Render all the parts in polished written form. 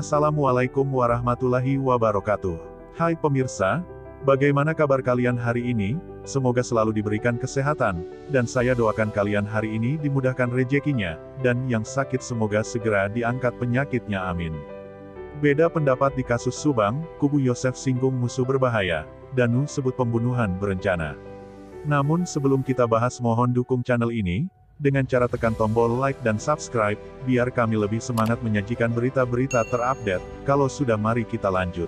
Assalamualaikum warahmatullahi wabarakatuh. Hai pemirsa, bagaimana kabar kalian hari ini? Semoga selalu diberikan kesehatan, dan saya doakan kalian hari ini dimudahkan rezekinya, dan yang sakit semoga segera diangkat penyakitnya amin. Beda pendapat di kasus Subang, kubu Yosef singgung musuh berbahaya, Danu sebut pembunuhan berencana. Namun sebelum kita bahas mohon dukung channel ini, dengan cara tekan tombol like dan subscribe, biar kami lebih semangat menyajikan berita-berita terupdate. Kalau sudah mari kita lanjut.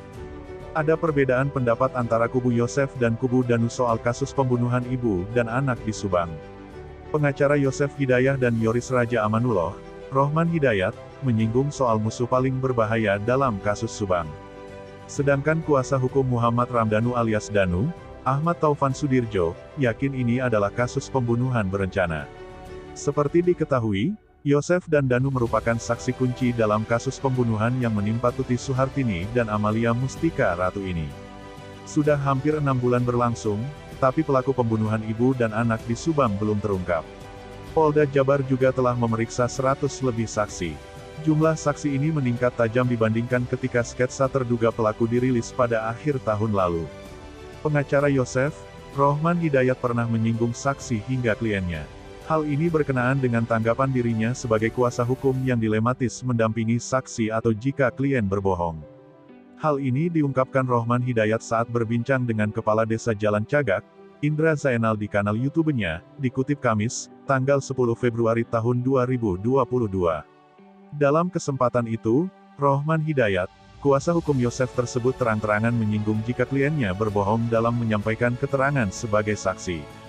Ada perbedaan pendapat antara kubu Yosef dan kubu Danu soal kasus pembunuhan ibu dan anak di Subang. Pengacara Yosef Hidayat dan Yoris Raja Amanullah, Rohman Hidayat, menyinggung soal musuh paling berbahaya dalam kasus Subang. Sedangkan kuasa hukum Muhammad Ramdhanu alias Danu, Ahmad Taufan Sudirjo, yakin ini adalah kasus pembunuhan berencana. Seperti diketahui, Yosef dan Danu merupakan saksi kunci dalam kasus pembunuhan yang menimpa Tuti Suhartini dan Amalia Mustika Ratu ini. Sudah hampir 6 bulan berlangsung, tapi pelaku pembunuhan ibu dan anak di Subang belum terungkap. Polda Jabar juga telah memeriksa 100 lebih saksi. Jumlah saksi ini meningkat tajam dibandingkan ketika sketsa terduga pelaku dirilis pada akhir tahun lalu. Pengacara Yosef, Rohman Hidayat pernah menyinggung saksi hingga kliennya. Hal ini berkenaan dengan tanggapan dirinya sebagai kuasa hukum yang dilematis mendampingi saksi atau jika klien berbohong. Hal ini diungkapkan Rohman Hidayat saat berbincang dengan Kepala Desa Jalan Cagak, Indra Zainal di kanal YouTube-nya, dikutip Kamis, tanggal 10 Februari tahun 2022. Dalam kesempatan itu, Rohman Hidayat, kuasa hukum Yosef tersebut terang-terangan menyinggung jika kliennya berbohong dalam menyampaikan keterangan sebagai saksi.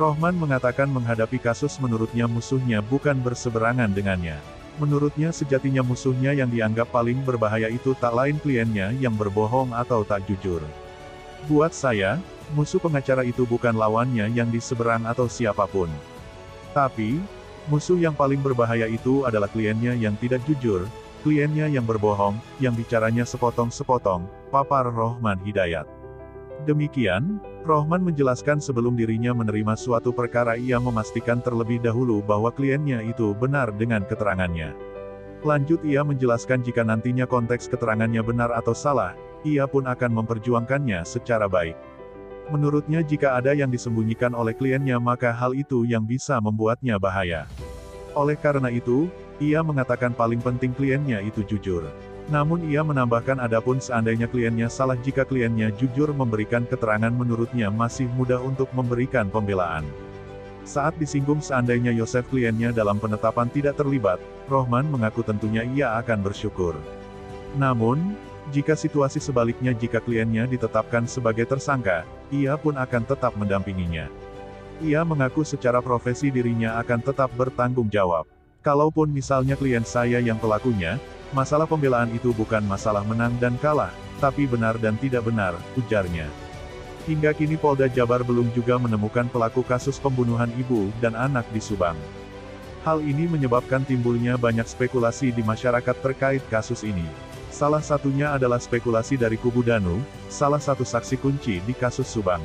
Rohman mengatakan menghadapi kasus menurutnya musuhnya bukan berseberangan dengannya. Menurutnya sejatinya musuhnya yang dianggap paling berbahaya itu tak lain kliennya yang berbohong atau tak jujur. Buat saya, musuh pengacara itu bukan lawannya yang diseberang atau siapapun. Tapi, musuh yang paling berbahaya itu adalah kliennya yang tidak jujur, kliennya yang berbohong, yang bicaranya sepotong-sepotong, papar Rohman Hidayat. Demikian, Rohman menjelaskan sebelum dirinya menerima suatu perkara ia memastikan terlebih dahulu bahwa kliennya itu benar dengan keterangannya. Lanjut ia menjelaskan jika nantinya konteks keterangannya benar atau salah, ia pun akan memperjuangkannya secara baik. Menurutnya jika ada yang disembunyikan oleh kliennya maka hal itu yang bisa membuatnya bahaya. Oleh karena itu, ia mengatakan paling penting kliennya itu jujur. Namun ia menambahkan adapun seandainya kliennya salah jika kliennya jujur memberikan keterangan menurutnya masih mudah untuk memberikan pembelaan. Saat disinggung seandainya Yosef kliennya dalam penetapan tidak terlibat, Rohman mengaku tentunya ia akan bersyukur. Namun, jika situasi sebaliknya jika kliennya ditetapkan sebagai tersangka, ia pun akan tetap mendampinginya. Ia mengaku secara profesi dirinya akan tetap bertanggung jawab. Kalaupun misalnya klien saya yang pelakunya, masalah pembelaan itu bukan masalah menang dan kalah, tapi benar dan tidak benar, ujarnya. Hingga kini Polda Jabar belum juga menemukan pelaku kasus pembunuhan ibu dan anak di Subang. Hal ini menyebabkan timbulnya banyak spekulasi di masyarakat terkait kasus ini. Salah satunya adalah spekulasi dari kubu Danu, salah satu saksi kunci di kasus Subang.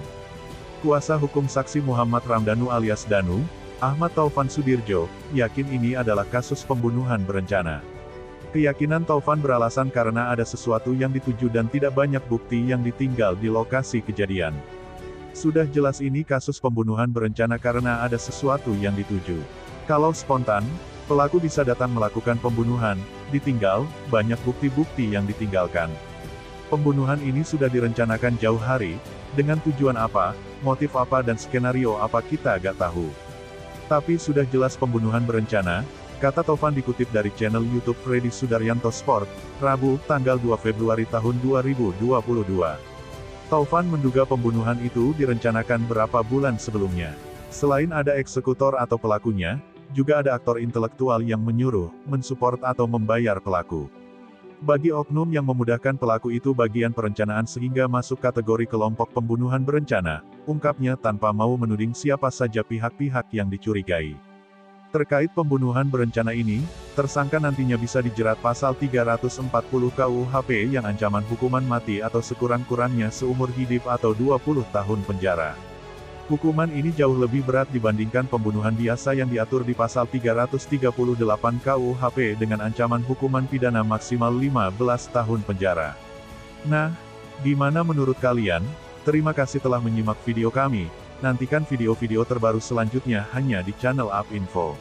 Kuasa hukum saksi Muhammad Ramdhanu alias Danu, Ahmad Taufan Sudirjo, yakin ini adalah kasus pembunuhan berencana. Keyakinan Taufan beralasan karena ada sesuatu yang dituju dan tidak banyak bukti yang ditinggal di lokasi kejadian. Sudah jelas ini kasus pembunuhan berencana karena ada sesuatu yang dituju. Kalau spontan, pelaku bisa datang melakukan pembunuhan, ditinggal, banyak bukti-bukti yang ditinggalkan. Pembunuhan ini sudah direncanakan jauh hari, dengan tujuan apa, motif apa dan skenario apa kita gak tahu. Tapi sudah jelas pembunuhan berencana, kata Taufan dikutip dari channel YouTube Freddy Sudaryanto Sport, Rabu, tanggal 2 Februari tahun 2022. Taufan menduga pembunuhan itu direncanakan berapa bulan sebelumnya. Selain ada eksekutor atau pelakunya, juga ada aktor intelektual yang menyuruh, mensupport atau membayar pelaku. Bagi oknum yang memudahkan pelaku itu bagian perencanaan sehingga masuk kategori kelompok pembunuhan berencana, ungkapnya tanpa mau menuding siapa saja pihak-pihak yang dicurigai. Terkait pembunuhan berencana ini, tersangka nantinya bisa dijerat pasal 340 KUHP yang ancaman hukuman mati atau sekurang-kurangnya seumur hidup atau 20 tahun penjara. Hukuman ini jauh lebih berat dibandingkan pembunuhan biasa yang diatur di pasal 338 KUHP dengan ancaman hukuman pidana maksimal 15 tahun penjara. Nah, gimana menurut kalian? Terima kasih telah menyimak video kami. Nantikan video-video terbaru selanjutnya hanya di channel UP Info.